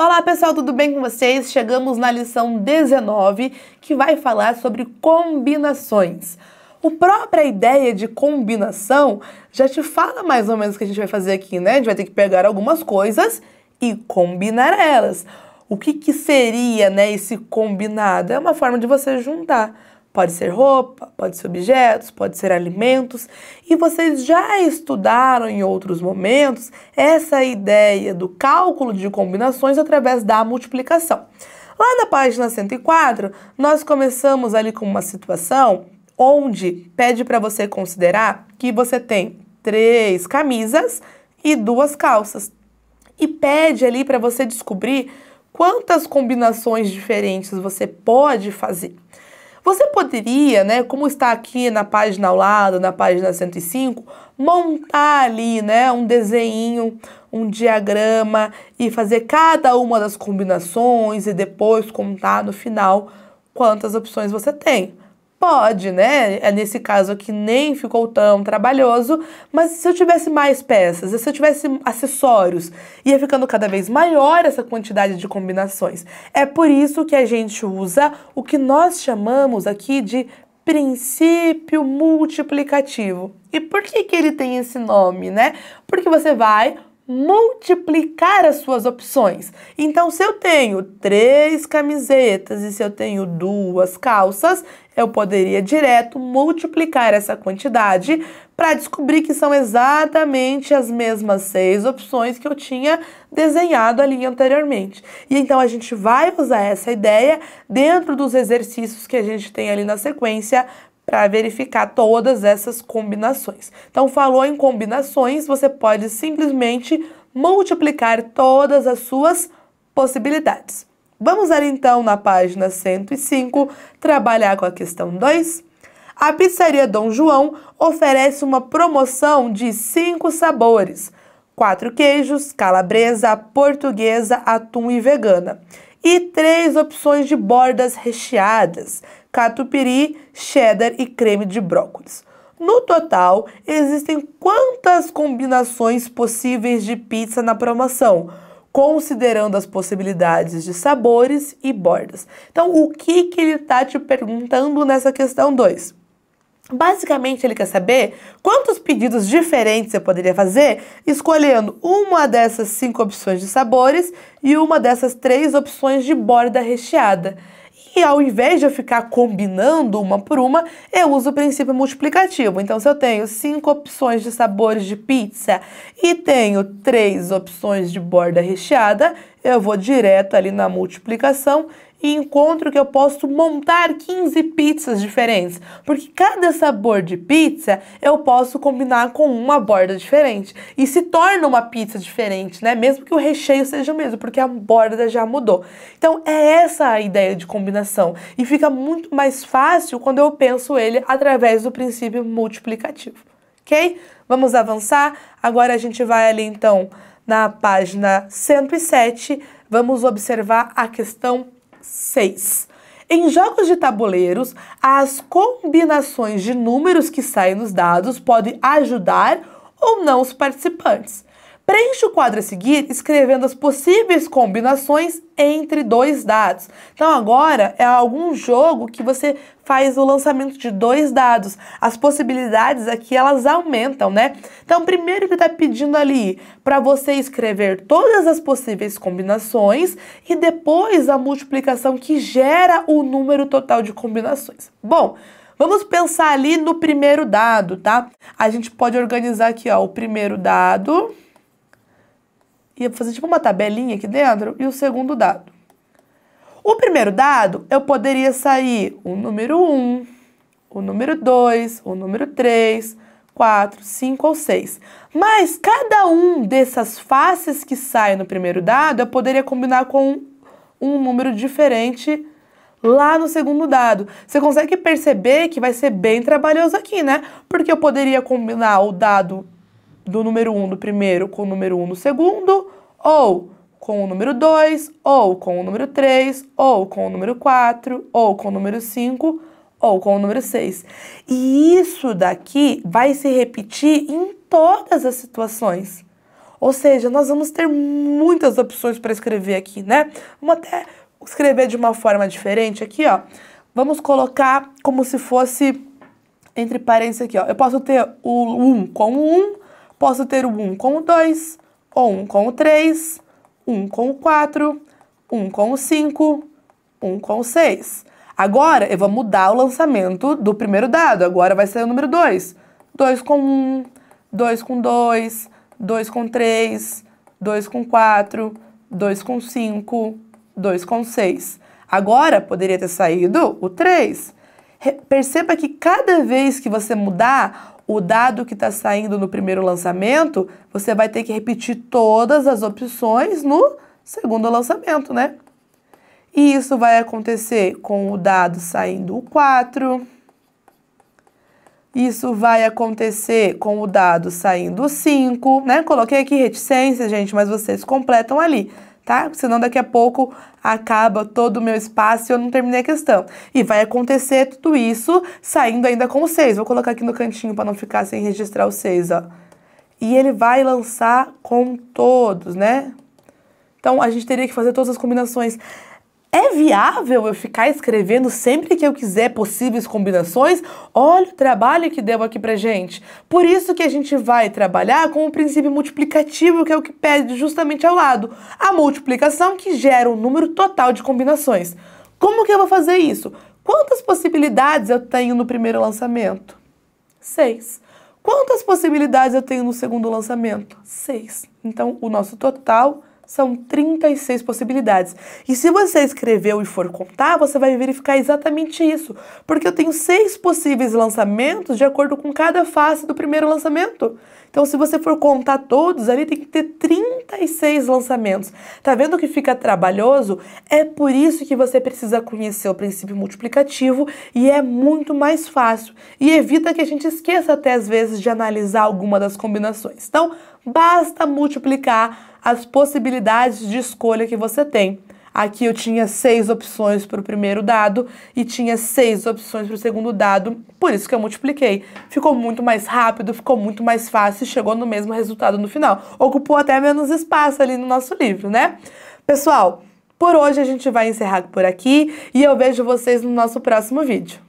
Olá pessoal, tudo bem com vocês? Chegamos na lição 19, que vai falar sobre combinações. A própria ideia de combinação já te fala mais ou menos o que a gente vai fazer aqui, né? A gente vai ter que pegar algumas coisas e combinar elas. O que seria, né, esse combinado? É uma forma de você juntar. Pode ser roupa, pode ser objetos, pode ser alimentos. E vocês já estudaram em outros momentos essa ideia do cálculo de combinações através da multiplicação. Lá na página 104, nós começamos ali com uma situação onde pede para você considerar que você tem 3 camisas e 2 calças. E pede ali para você descobrir quantas combinações diferentes você pode fazer. Você poderia, né, como está aqui na página ao lado, na página 105, montar ali, né, um desenho, um diagrama e fazer cada uma das combinações e depois contar no final quantas opções você tem. Pode, né? Nesse caso aqui nem ficou tão trabalhoso, mas se eu tivesse mais peças, se eu tivesse acessórios, ia ficando cada vez maior essa quantidade de combinações. É por isso que a gente usa o que nós chamamos aqui de princípio multiplicativo. E por que ele tem esse nome, né? Porque você vai multiplicar as suas opções. Então, se eu tenho 3 camisetas e se eu tenho 2 calças, eu poderia direto multiplicar essa quantidade para descobrir que são exatamente as mesmas 6 opções que eu tinha desenhado ali anteriormente. E então a gente vai usar essa ideia dentro dos exercícios que a gente tem ali na sequência para verificar todas essas combinações. Então, falou em combinações, você pode simplesmente multiplicar todas as suas possibilidades. Vamos ali, então, na página 105, trabalhar com a questão 2. A pizzaria Dom João oferece uma promoção de 5 sabores: 4 queijos, calabresa, portuguesa, atum e vegana. E 3 opções de bordas recheadas: catupiry, cheddar e creme de brócolis. No total, existem quantas combinações possíveis de pizza na promoção, considerando as possibilidades de sabores e bordas? Então, o que ele está te perguntando nessa questão 2? Basicamente, ele quer saber quantos pedidos diferentes você poderia fazer escolhendo uma dessas 5 opções de sabores e uma dessas 3 opções de borda recheada. E ao invés de eu ficar combinando uma por uma, eu uso o princípio multiplicativo. Então, se eu tenho 5 opções de sabores de pizza e tenho 3 opções de borda recheada, eu vou direto ali na multiplicação e encontro que eu posso montar 15 pizzas diferentes, porque cada sabor de pizza eu posso combinar com uma borda diferente e se torna uma pizza diferente, né? Mesmo que o recheio seja o mesmo, porque a borda já mudou. Então é essa a ideia de combinação e fica muito mais fácil quando eu penso ele através do princípio multiplicativo, ok? Vamos avançar? Agora a gente vai ali então na página 107, vamos observar a questão 6. Em jogos de tabuleiros, as combinações de números que saem nos dados podem ajudar ou não os participantes. Preencha o quadro a seguir escrevendo as possíveis combinações entre 2 dados. Então agora é algum jogo que você faz o lançamento de 2 dados. As possibilidades aqui elas aumentam, né? Então primeiro ele está pedindo ali para você escrever todas as possíveis combinações e depois a multiplicação que gera o número total de combinações. Bom, vamos pensar ali no primeiro dado, tá? A gente pode organizar aqui, ó, o primeiro dado. Ia fazer tipo uma tabelinha aqui dentro e o segundo dado. O primeiro dado, eu poderia sair o número 1, o número 2, o número 3, 4, 5 ou 6. Mas cada um dessas faces que saem no primeiro dado, eu poderia combinar com um número diferente lá no segundo dado. Você consegue perceber que vai ser bem trabalhoso aqui, né? Porque eu poderia combinar o dado do número 1 do primeiro com o número 1 do segundo, ou com o número 2, ou com o número 3, ou com o número 4, ou com o número 5, ou com o número 6. E isso daqui vai se repetir em todas as situações. Ou seja, nós vamos ter muitas opções para escrever aqui, né? Vamos até escrever de uma forma diferente aqui, ó. Vamos colocar como se fosse, entre parênteses aqui, ó. Eu posso ter o 1 com o 1, posso ter o 1 com o 2, ou 1 com o 3, 1 com o 4, 1 com o 5, 1 com o 6. Agora, eu vou mudar o lançamento do primeiro dado. Agora vai ser o número 2. 2 com 1, 2 com 2, 2 com 3, 2 com 4, 2 com 5, 2 com 6. Agora, poderia ter saído o 3. Perceba que cada vez que você mudar o dado que está saindo no primeiro lançamento, você vai ter que repetir todas as opções no segundo lançamento, né? E isso vai acontecer com o dado saindo o 4. Isso vai acontecer com o dado saindo o 5, né? Coloquei aqui reticência, gente, mas vocês completam ali, tá? Senão daqui a pouco acaba todo o meu espaço e eu não terminei a questão. E vai acontecer tudo isso saindo ainda com o 6. Vou colocar aqui no cantinho para não ficar sem registrar o 6, ó. E ele vai lançar com todos, né? Então, a gente teria que fazer todas as combinações. É viável eu ficar escrevendo sempre que eu quiser possíveis combinações? Olha o trabalho que deu aqui pra gente. Por isso que a gente vai trabalhar com o princípio multiplicativo, que é o que pede justamente ao lado. A multiplicação que gera um número total de combinações. Como que eu vou fazer isso? Quantas possibilidades eu tenho no primeiro lançamento? 6. Quantas possibilidades eu tenho no segundo lançamento? 6. Então, o nosso total são 36 possibilidades. E se você escreveu e for contar, você vai verificar exatamente isso. Porque eu tenho 6 possíveis lançamentos de acordo com cada face do primeiro lançamento. Então, se você for contar todos, ali tem que ter 36 lançamentos. Tá vendo que fica trabalhoso? É por isso que você precisa conhecer o princípio multiplicativo e é muito mais fácil. E evita que a gente esqueça até às vezes de analisar alguma das combinações. Então, basta multiplicar as possibilidades de escolha que você tem. Aqui eu tinha 6 opções para o primeiro dado e tinha 6 opções para o segundo dado, por isso que eu multipliquei. Ficou muito mais rápido, ficou muito mais fácil e chegou no mesmo resultado no final. Ocupou até menos espaço ali no nosso livro, né? Pessoal, por hoje a gente vai encerrar por aqui e eu vejo vocês no nosso próximo vídeo.